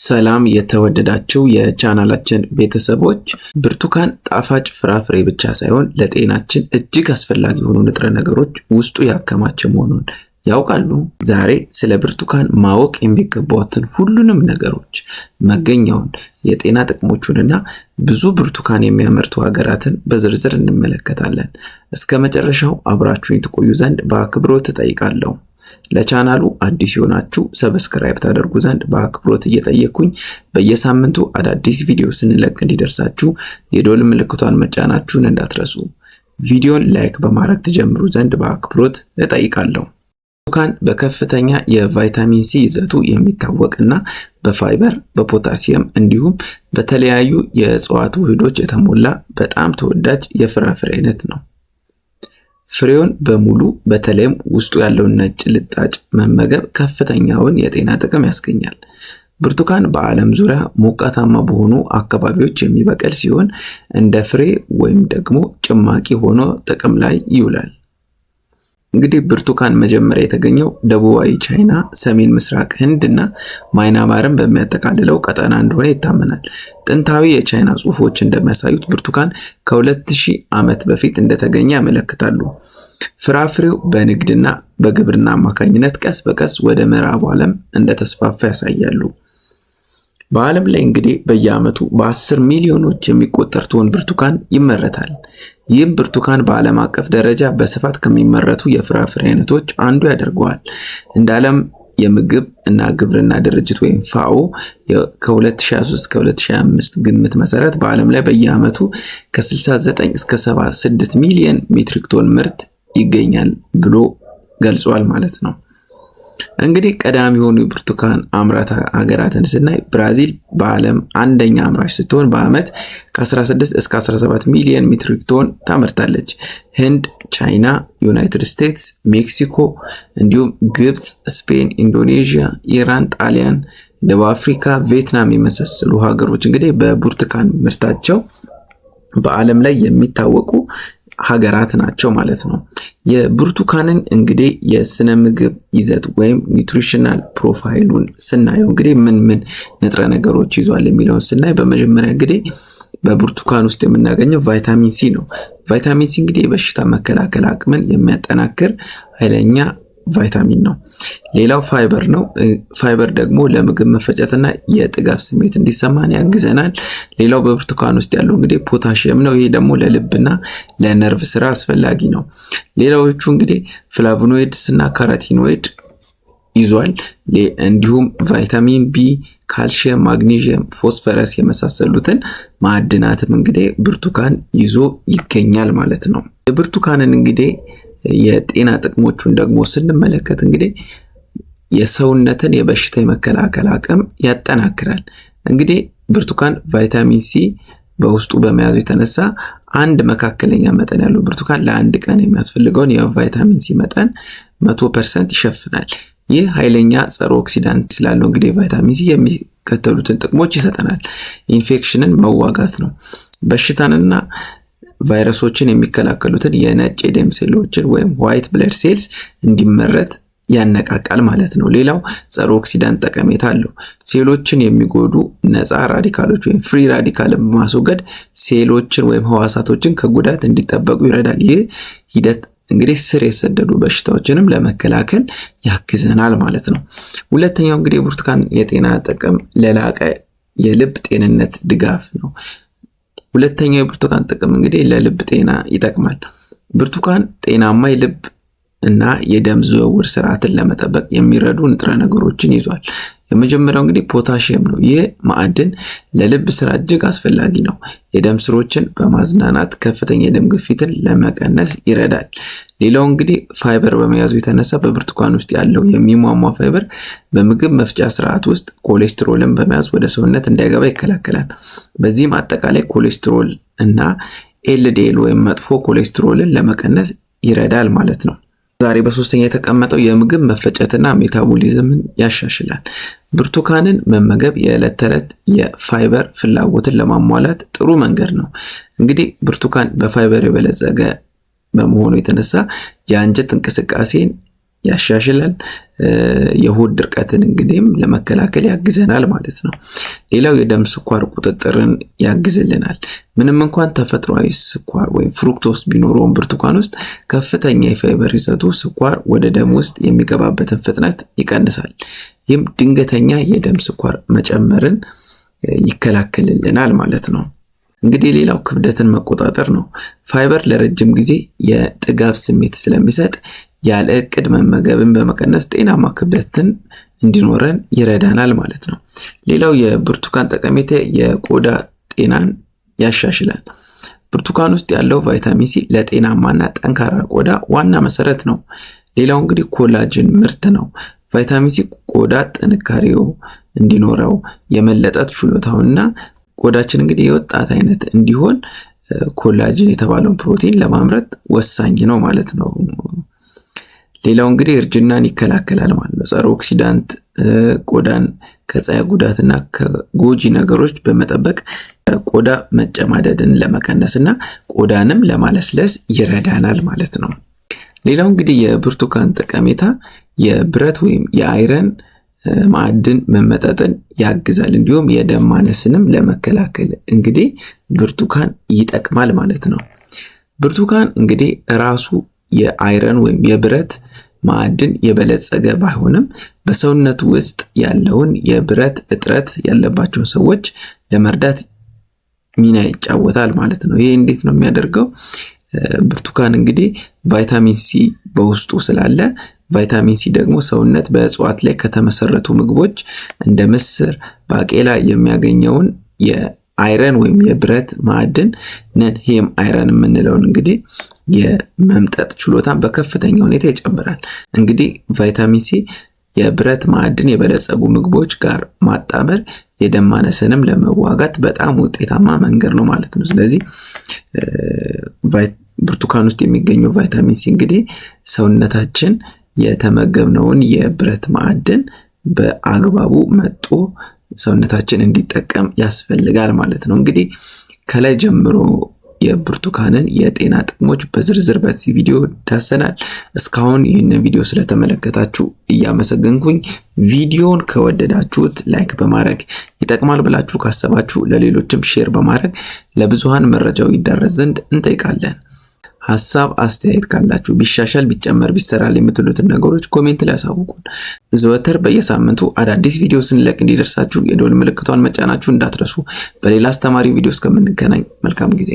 ሰላም የተወደዳችሁ የቻናላችን ቤተሰቦች፣ ብርቱካን ጣፋጭ ፍራፍሬ ብቻ ሳይሆን ለጤናችን እጅግ አስፈላጊ የሆኑ ንጥረ ነገሮች ውስጡ ያከማቸ መሆኑን ያውቃሉ? ዛሬ ስለ ብርቱካን ማወቅ የሚገባዎትን ሁሉንም ነገሮች፣ መገኛውን፣ የጤና ጥቅሞቹንና ብዙ ብርቱካን የሚያመርቱ ሀገራትን በዝርዝር እንመለከታለን። እስከ መጨረሻው አብራችሁኝ ትቆዩ ዘንድ በአክብሮት እጠይቃለሁ። ለቻናሉ አዲስ የሆናችሁ ሰብስክራይብ ታደርጉ ዘንድ በአክብሮት እየጠየቅኩኝ በየሳምንቱ አዳዲስ ቪዲዮ ስንለቅ እንዲደርሳችሁ የደወል ምልክቷን መጫናችሁን እንዳትረሱ። ቪዲዮን ላይክ በማድረግ ትጀምሩ ዘንድ በአክብሮት እጠይቃለሁ። ብርቱካን በከፍተኛ የቫይታሚን ሲ ይዘቱ የሚታወቅና በፋይበር፣ በፖታሲየም እንዲሁም በተለያዩ የእጽዋት ውህዶች የተሞላ በጣም ተወዳጅ የፍራፍሬ አይነት ነው። ፍሬውን በሙሉ በተለይም ውስጡ ያለውን ነጭ ልጣጭ መመገብ ከፍተኛውን የጤና ጥቅም ያስገኛል። ብርቱካን በዓለም ዙሪያ ሞቃታማ በሆኑ አካባቢዎች የሚበቅል ሲሆን እንደ ፍሬ ወይም ደግሞ ጭማቂ ሆኖ ጥቅም ላይ ይውላል። እንግዲህ ብርቱካን መጀመሪያ የተገኘው ደቡባዊ ቻይና፣ ሰሜን ምስራቅ ህንድ እና ማይናማርን በሚያጠቃልለው ቀጠና እንደሆነ ይታመናል። ጥንታዊ የቻይና ጽሑፎች እንደሚያሳዩት ብርቱካን ከ2000 ዓመት በፊት እንደተገኘ ያመለክታሉ። ፍራፍሬው በንግድና በግብርና አማካኝነት ቀስ በቀስ ወደ ምዕራቡ ዓለም እንደተስፋፋ ያሳያሉ። በዓለም ላይ እንግዲህ በየዓመቱ በ10 ሚሊዮኖች የሚቆጠር ቶን ብርቱካን ይመረታል። ይህም ብርቱካን በዓለም አቀፍ ደረጃ በስፋት ከሚመረቱ የፍራፍሬ አይነቶች አንዱ ያደርገዋል። እንደ ዓለም የምግብ እና ግብርና ድርጅት ወይም ፋኦ ከ2023 እስከ 2025 ግምት መሰረት በዓለም ላይ በየዓመቱ ከ69 እስከ 76 ሚሊዮን ሜትሪክ ቶን ምርት ይገኛል ብሎ ገልጿል ማለት ነው። እንግዲህ ቀዳሚ የሆኑ የብርቱካን አምራች ሀገራትን ስናይ ብራዚል በዓለም አንደኛ አምራች ስትሆን በዓመት ከ16 እስከ 17 ሚሊዮን ሜትሪክ ቶን ታመርታለች። ህንድ፣ ቻይና፣ ዩናይትድ ስቴትስ፣ ሜክሲኮ እንዲሁም ግብጽ፣ ስፔን፣ ኢንዶኔዥያ፣ ኢራን፣ ጣሊያን፣ ደቡብ አፍሪካ፣ ቪየትናም የመሳሰሉ ሀገሮች እንግዲህ በብርቱካን ምርታቸው በዓለም ላይ የሚታወቁ ሀገራት ናቸው ማለት ነው። የብርቱካንን እንግዲህ የስነ ምግብ ይዘት ወይም ኒውትሪሽናል ፕሮፋይሉን ስናየው እንግዲህ ምን ንጥረ ነገሮች ይዟል የሚለውን ስናይ በመጀመሪያ እንግዲህ በብርቱካን ውስጥ የምናገኘው ቫይታሚን ሲ ነው። ቫይታሚን ሲ እንግዲህ የበሽታ መከላከል አቅምን የሚያጠናክር ኃይለኛ ቫይታሚን ነው። ሌላው ፋይበር ነው። ፋይበር ደግሞ ለምግብ መፈጨትና የጥጋብ ስሜት እንዲሰማን ያግዘናል። ሌላው በብርቱካን ውስጥ ያለው እንግዲህ ፖታሺየም ነው። ይሄ ደግሞ ለልብና ለነርቭ ስራ አስፈላጊ ነው። ሌላዎቹ እንግዲህ ፍላቮኖይድስ እና ካሮቲኖይድ ይዟል። እንዲሁም ቫይታሚን ቢ፣ ካልሲየም፣ ማግኔዥየም፣ ፎስፈረስ የመሳሰሉትን ማዕድናትም እንግዲህ ብርቱካን ይዞ ይገኛል ማለት ነው። የብርቱካንን እንግዲህ የጤና ጥቅሞቹን ደግሞ ስንመለከት እንግዲህ የሰውነትን የበሽታ የመከላከል አቅም ያጠናክራል። እንግዲህ ብርቱካን ቫይታሚን ሲ በውስጡ በመያዙ የተነሳ አንድ መካከለኛ መጠን ያለው ብርቱካን ለአንድ ቀን የሚያስፈልገውን የቫይታሚን ሲ መጠን 100% ይሸፍናል። ይህ ኃይለኛ ጸረ ኦክሲዳንት ስላለው እንግዲህ ቫይታሚን ሲ የሚከተሉትን ጥቅሞች ይሰጠናል። ኢንፌክሽንን መዋጋት ነው። በሽታንና ቫይረሶችን የሚከላከሉትን የነጭ የደም ሴሎችን ወይም ዋይት ብለድ ሴልስ እንዲመረት ያነቃቃል ማለት ነው። ሌላው ጸረ ኦክሲዳንት ጠቀሜታ አለው። ሴሎችን የሚጎዱ ነፃ ራዲካሎች ወይም ፍሪ ራዲካልን በማስወገድ ሴሎችን ወይም ህዋሳቶችን ከጉዳት እንዲጠበቁ ይረዳል። ይህ ሂደት እንግዲህ ስር የሰደዱ በሽታዎችንም ለመከላከል ያግዘናል ማለት ነው። ሁለተኛው እንግዲህ ብርቱካን የጤና ጥቅም ለላቀ የልብ ጤንነት ድጋፍ ነው። ሁለተኛው የብርቱካን ጥቅም እንግዲህ ለልብ ጤና ይጠቅማል። ብርቱካን ጤናማ የልብ እና የደም ዝውውር ስርዓትን ለመጠበቅ የሚረዱ ንጥረ ነገሮችን ይዟል። የመጀመሪያው እንግዲህ ፖታሺየም ነው። ይህ ማዕድን ለልብ ስራ እጅግ አስፈላጊ ነው። የደም ስሮችን በማዝናናት ከፍተኛ የደም ግፊትን ለመቀነስ ይረዳል። ሌላው እንግዲህ ፋይበር በመያዙ የተነሳ በብርቱካን ውስጥ ያለው የሚሟሟ ፋይበር በምግብ መፍጫ ስርዓት ውስጥ ኮሌስትሮልን በመያዝ ወደ ሰውነት እንዳይገባ ይከላከላል። በዚህም አጠቃላይ ኮሌስትሮል እና ኤልዲኤል ወይም መጥፎ ኮሌስትሮልን ለመቀነስ ይረዳል ማለት ነው። ዛሬ በሶስተኛ የተቀመጠው የምግብ መፈጨትና ሜታቦሊዝምን ያሻሽላል። ብርቱካንን መመገብ የዕለት ተዕለት የፋይበር ፍላጎትን ለማሟላት ጥሩ መንገድ ነው። እንግዲህ ብርቱካን በፋይበር የበለጸገ በመሆኑ የተነሳ የአንጀት እንቅስቃሴን ያሻሽላል። የሆድ ድርቀትን እንግዲህም ለመከላከል ያግዘናል ማለት ነው። ሌላው የደም ስኳር ቁጥጥርን ያግዝልናል። ምንም እንኳን ተፈጥሯዊ ስኳር ወይም ፍሩክቶስ ቢኖረውም ብርቱካን ውስጥ ከፍተኛ የፋይበር ይዘቱ ስኳር ወደ ደም ውስጥ የሚገባበትን ፍጥነት ይቀንሳል። ይህም ድንገተኛ የደም ስኳር መጨመርን ይከላከልልናል ማለት ነው። እንግዲህ ሌላው ክብደትን መቆጣጠር ነው። ፋይበር ለረጅም ጊዜ የጥጋብ ስሜት ስለሚሰጥ ያለ እቅድ መመገብን በመቀነስ ጤናማ ክብደትን እንዲኖረን ይረዳናል ማለት ነው። ሌላው የብርቱካን ጠቀሜታ የቆዳ ጤናን ያሻሽላል። ብርቱካን ውስጥ ያለው ቫይታሚን ሲ ለጤናማና ጠንካራ ቆዳ ዋና መሰረት ነው። ሌላው እንግዲህ ኮላጅን ምርት ነው። ቫይታሚን ሲ ቆዳ ጥንካሬው እንዲኖረው የመለጠጥ ችሎታውና ቆዳችን እንግዲህ የወጣት አይነት እንዲሆን ኮላጅን የተባለውን ፕሮቲን ለማምረት ወሳኝ ነው ማለት ነው። ሌላው እንግዲህ እርጅናን ይከላከላል ማለት ነው። ጸረ ኦክሲዳንት ቆዳን ከፀሐይ ጉዳትና ከጎጂ ነገሮች በመጠበቅ ቆዳ መጨማደድን ለመቀነስና ቆዳንም ለማለስለስ ይረዳናል ማለት ነው። ሌላው እንግዲህ የብርቱካን ጠቀሜታ የብረት ወይም የአይረን ማዕድን መመጣጠን ያግዛል። እንዲሁም የደም ማነስንም ለመከላከል እንግዲህ ብርቱካን ይጠቅማል ማለት ነው። ብርቱካን እንግዲህ ራሱ የአይረን ወይም የብረት ማዕድን የበለጸገ ባይሆንም በሰውነት ውስጥ ያለውን የብረት እጥረት ያለባቸውን ሰዎች ለመርዳት ሚና ይጫወታል ማለት ነው። ይሄ እንዴት ነው የሚያደርገው? ብርቱካን እንግዲህ ቫይታሚን ሲ በውስጡ ስላለ ቫይታሚን ሲ ደግሞ ሰውነት በእጽዋት ላይ ከተመሰረቱ ምግቦች እንደ ምስር፣ ባቄላ የሚያገኘውን የአይረን ወይም የብረት ማዕድን ነን ሄም አይረን የምንለውን እንግዲህ የመምጠጥ ችሎታን በከፍተኛ ሁኔታ ይጨምራል። እንግዲህ ቫይታሚን ሲ የብረት ማዕድን የበለጸጉ ምግቦች ጋር ማጣመር የደም ማነስንም ለመዋጋት በጣም ውጤታማ መንገድ ነው ማለት ነው። ስለዚህ ብርቱካን ውስጥ የሚገኘው ቫይታሚን ሲ እንግዲህ ሰውነታችን የተመገብነውን የብረት ማዕድን በአግባቡ መጦ ሰውነታችን እንዲጠቀም ያስፈልጋል ማለት ነው። እንግዲህ ከላይ ጀምሮ የብርቱካንን የጤና ጥቅሞች በዝርዝር በዚህ ቪዲዮ ዳሰናል። እስካሁን ይህንን ቪዲዮ ስለተመለከታችሁ እያመሰገንኩኝ ቪዲዮን ከወደዳችሁት ላይክ በማድረግ ይጠቅማል ብላችሁ ካሰባችሁ ለሌሎችም ሼር በማድረግ ለብዙሃን መረጃው ይዳረስ ዘንድ እንጠይቃለን። ሐሳብ አስተያየት ካላችሁ ቢሻሻል ቢጨመር ቢሰራል የምትሉትን ነገሮች ኮሜንት ላይ አሳውቁን። ዘወትር በየሳምንቱ አዳዲስ ቪዲዮ ስንለቅ እንዲደርሳችሁ የደወል ምልክቷን መጫናችሁ እንዳትረሱ። በሌላ አስተማሪ ቪዲዮ እስከምንገናኝ መልካም ጊዜ